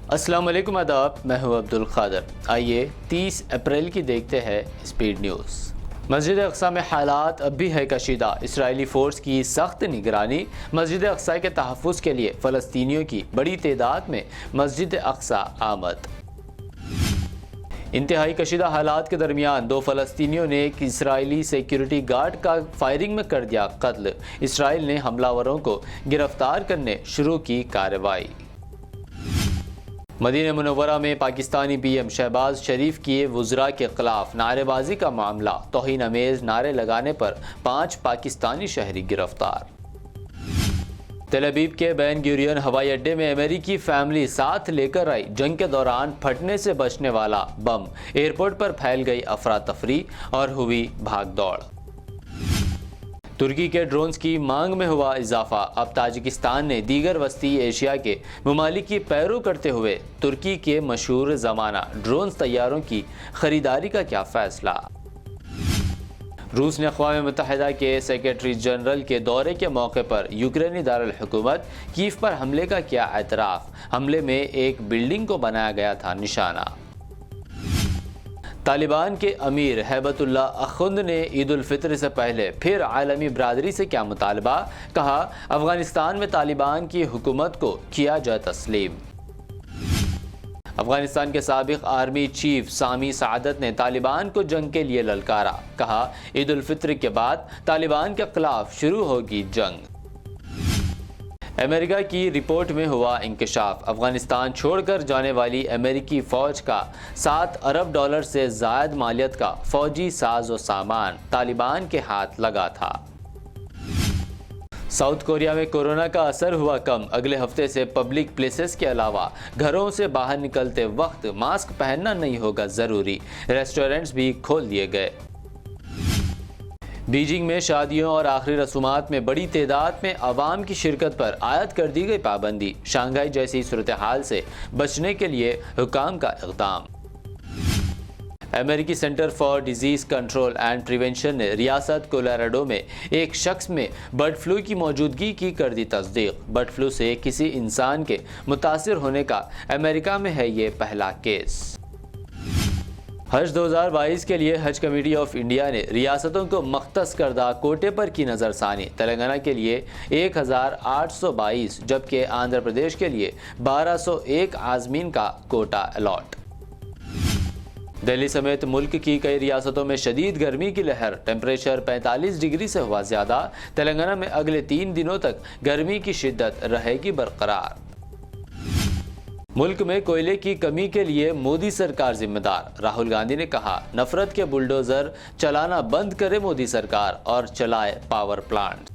السلام علیکم، آداب، میں ہوں عبد القادر۔ آئیے 30 اپریل کی دیکھتے ہیں اسپیڈ نیوز۔ مسجد اقصی میں حالات اب بھی ہے کشیدہ، اسرائیلی فورس کی سخت نگرانی۔ مسجد اقصی کے تحفظ کے لیے فلسطینیوں کی بڑی تعداد میں مسجد اقصی آمد۔ انتہائی کشیدہ حالات کے درمیان 2 فلسطینیوں نے ایک اسرائیلی سیکیورٹی گارڈ کا فائرنگ میں کر دیا قتل۔ اسرائیل نے حملہ آوروں کو گرفتار کرنے شروع کی کارروائی۔ مدینہ منورہ میں پاکستانی پی ایم شہباز شریف کی وزراء کے خلاف نعرے بازی کا معاملہ، توہین آمیز نعرے لگانے پر 5 پاکستانی شہری گرفتار۔ تل ابیب کے بین گورین ہوائی اڈے میں امریکی فیملی ساتھ لے کر آئی، جنگ کے دوران پھٹنے سے بچنے والا بم، ایئرپورٹ پر پھیل گئی افراتفری اور ہوئی بھاگ دوڑ۔ ترکی کے ڈرونز کی مانگ میں ہوا اضافہ، اب تاجکستان نے دیگر وسطی ایشیا کے ممالک کی پیرو کرتے ہوئے ترکی کے مشہور زمانہ ڈرونز طیاروں کی خریداری کا کیا فیصلہ۔ روس نے اقوام متحدہ کے سیکریٹری جنرل کے دورے کے موقع پر یوکرینی دارالحکومت کیف پر حملے کا کیا اعتراف، حملے میں ایک بلڈنگ کو بنایا گیا تھا نشانہ۔ طالبان کے امیر ہیبت اللہ اخند نے عید الفطر سے پہلے پھر عالمی برادری سے کیا مطالبہ، کہا افغانستان میں طالبان کی حکومت کو کیا جائے تسلیم۔ افغانستان کے سابق آرمی چیف سامی سعادت نے طالبان کو جنگ کے لیے للکارا، کہا عید الفطر کے بعد طالبان کے خلاف شروع ہوگی جنگ۔ امریکہ کی رپورٹ میں ہوا انکشاف، افغانستان چھوڑ کر جانے والی امریکی فوج کا $7 ارب سے زائد مالیت کا فوجی ساز و سامان طالبان کے ہاتھ لگا تھا۔ ساؤتھ کوریا میں کورونا کا اثر ہوا کم، اگلے ہفتے سے پبلک پلیسز کے علاوہ گھروں سے باہر نکلتے وقت ماسک پہننا نہیں ہوگا ضروری، ریسٹورنٹس بھی کھول دیے گئے۔ بیجنگ میں شادیوں اور آخری رسومات میں بڑی تعداد میں عوام کی شرکت پر عائد کر دی گئی پابندی، شانگھائی جیسی صورتحال سے بچنے کے لیے حکام کا اقدام۔ امریکی centre for disease control and prevention نے ریاست کولاراڈو میں ایک شخص میں برڈ فلو کی موجودگی کی کر دی تصدیق۔ برڈ فلو سے کسی انسان کے متاثر ہونے کا امریکہ میں ہے یہ پہلا کیس۔ حج 2022 کے لیے حج کمیٹی آف انڈیا نے ریاستوں کو مختص کردہ کوٹے پر کی نظر ثانی، تلنگانہ کے لیے 1822 جبکہ آندھرا پردیش کے لیے 1201 عازمین کا کوٹا الاٹ۔ دہلی سمیت ملک کی کئی ریاستوں میں شدید گرمی کی لہر، ٹیمپریچر 45 ڈگری سے ہوا زیادہ، تلنگانہ میں اگلے 3 دنوں تک گرمی کی شدت رہے گی برقرار۔ ملک میں کوئلے کی کمی کے لیے مودی سرکار ذمہ دار، راہل گاندھی نے کہا نفرت کے بلڈوزر چلانا بند کرے مودی سرکار اور چلائے پاور پلانٹ۔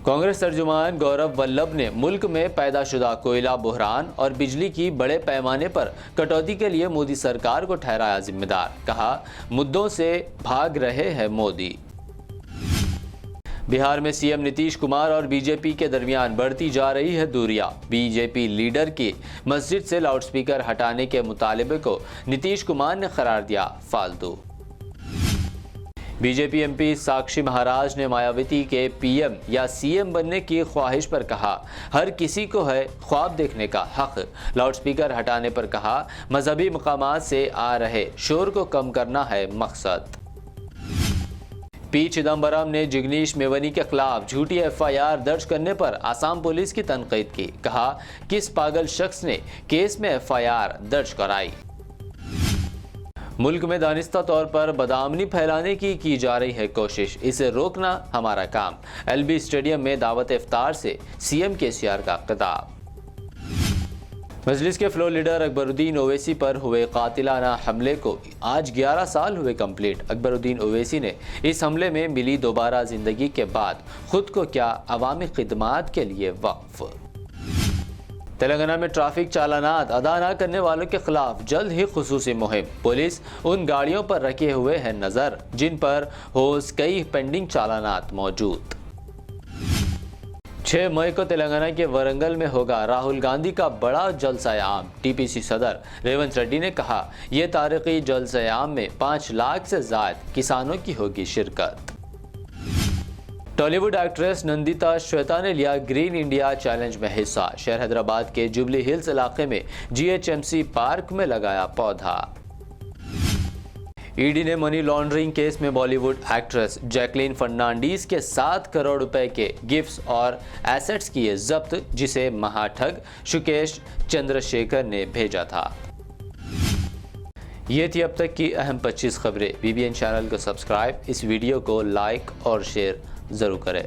کانگریس ترجمان گورو ولبھ نے ملک میں پیدا شدہ کوئلہ بحران اور بجلی کی بڑے پیمانے پر کٹوتی کے لیے مودی سرکار کو ٹھہرایا ذمہ دار، کہا مدعوں سے بھاگ رہے ہیں مودی۔ بہار میں سی ایم نتیش کمار اور بی جے پی کے درمیان بڑھتی جا رہی ہے دوریاں، بی جے پی لیڈر کی مسجد سے لاؤڈ سپیکر ہٹانے کے مطالبے کو نتیش کمار نے قرار دیا فالتو۔ B J P M P Sakshi Maharaj نے مایاوتی کے پی ایم یا سی ایم بننے کی خواہش پر کہا ہر کسی کو ہے خواب دیکھنے کا حق، لاؤڈ سپیکر ہٹانے پر کہا مذہبی مقامات سے آ رہے شور کو کم کرنا ہے مقصد۔ پی چدمبرم نے جگنیش میوانی کے خلاف جھوٹی ایف آئی آر درج کرنے پر آسام پولیس کی تنقید کی، کہا کس پاگل شخص نے کیس میں ایف آئی آر درج کرائی۔ ملک میں دانستہ طور پر بدامنی پھیلانے کی جا رہی ہے کوشش، اسے روکنا ہمارا کام، ایل بی اسٹیڈیم میں دعوت افطار سے سی ایم کے سی آر کا خطاب۔ مجلس کے فلور لیڈر اکبر الدین اویسی پر ہوئے قاتلانہ حملے کو آج 11 سال ہوئے کمپلیٹ۔ اکبر الدین اویسی نے اس حملے میں ملی دوبارہ زندگی کے بعد خود کو کیا عوامی خدمات کے لیے وقف۔ تلنگانہ میں ٹریفک چالانات ادا نہ کرنے والوں کے خلاف جلد ہی خصوصی مہم، پولیس ان گاڑیوں پر رکھے ہوئے ہے نظر جن پر ہوز کئی پینڈنگ چالانات موجود۔ 6 مئی کو تلنگانہ کے ورنگل میں ہوگا راہل گاندھی کا بڑا جلسہ عام، ٹی پی سی صدر ریونت ریڈی نے کہا یہ تاریخی جلسہ عام میں 5 لاکھ سے زائد کسانوں کی ہوگی شرکت۔ ٹالی ووڈ ایکٹریس نندیتا شویتا نے لیا گرین انڈیا چیلنج میں حصہ، شہر حیدرآباد کے جوبلی ہلز علاقے میں GHMC پارک میں لگایا پودا۔ ED نے منی لانڈرنگ کیس میں بالی ووڈ ایکٹریس جیکلین فرنانڈیز کے 7 کروڑ روپے کے گفٹس اور ایسٹس کیے ضبط، جسے مہا ٹھگ شکیش چندر شیکھر نے بھیجا تھا۔ یہ تھی اب تک کی اہم 25 خبریں۔ BBN چینل کو سبسکرائب، اس ویڈیو کو لائک اور شیئر ضرور کریں۔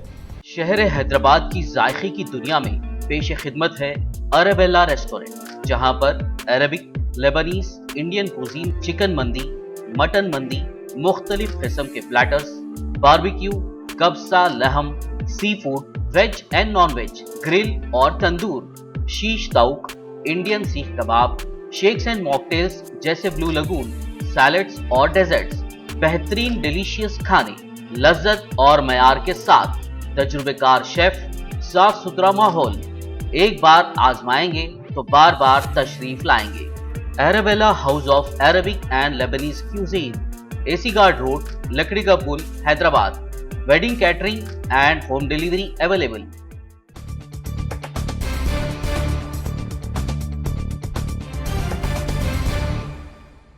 شہر حیدرآباد کی ذائقے کی دنیا میں پیش خدمت ہے اریبیلا ریسٹورنٹ، جہاں پر Arabic, Lebanese, Indian cuisine, chicken مندی، مٹن مندی، مختلف قسم کے پلیٹرز، باربیکیو، کبسہ، لحم، seafood, veg and non veg, grill اور تندور، شیش تاؤک، انڈین سیخ کباب، شیکس اینڈ ماکٹیلز جیسے بلو لگون، سیلڈز اور ڈیزرٹس، بہترین ڈیلیشیس کھانے، لذت اور معیار کے ساتھ، تجربہ کار شیف، صاف ستھرا ماحول۔ ایک بار آزمائیں گے تو بار بار تشریف لائیں گے۔ Arabella house of Arabic and Lebanese cuisine, AC guard road, لکڑی کا پل، Hyderabad. Wedding catering and home delivery available.